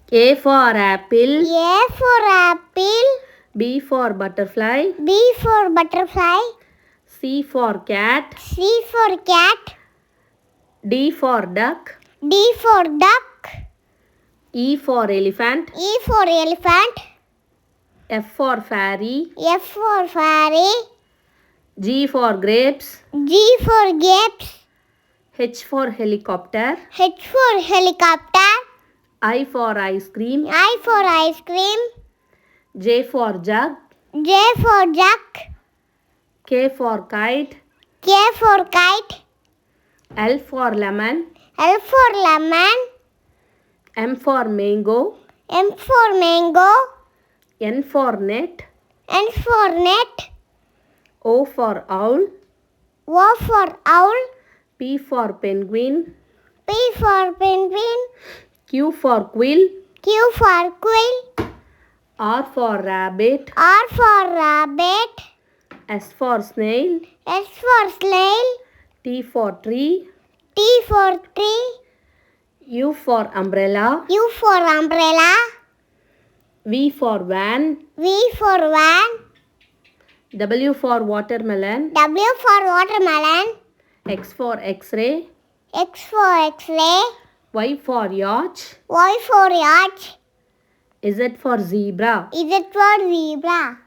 A for apple. A for apple. B for butterfly. B for butterfly. C for cat. C for cat. D for duck. D for duck. E for elephant. E for elephant. F for fairy. F for fairy. G for grapes. G for grapes. H for helicopter. H for helicopter. I for ice cream. I for ice cream. J for jug. J for jug. K for kite. K for kite. L for lemon. L for lemon. M for mango. M for mango. N for net. N for net. O for owl. O for owl. P for penguin. P for penguin. Q for quill. Q for quill. R for rabbit. R for rabbit. S for snail. S for snail. T for tree. T for tree. U for umbrella. U for umbrella. V for van. V for van. W for watermelon. W for watermelon. X for Xray. X for Xray. Y for yacht. Y for yacht. Z for zebra. Z for zebra.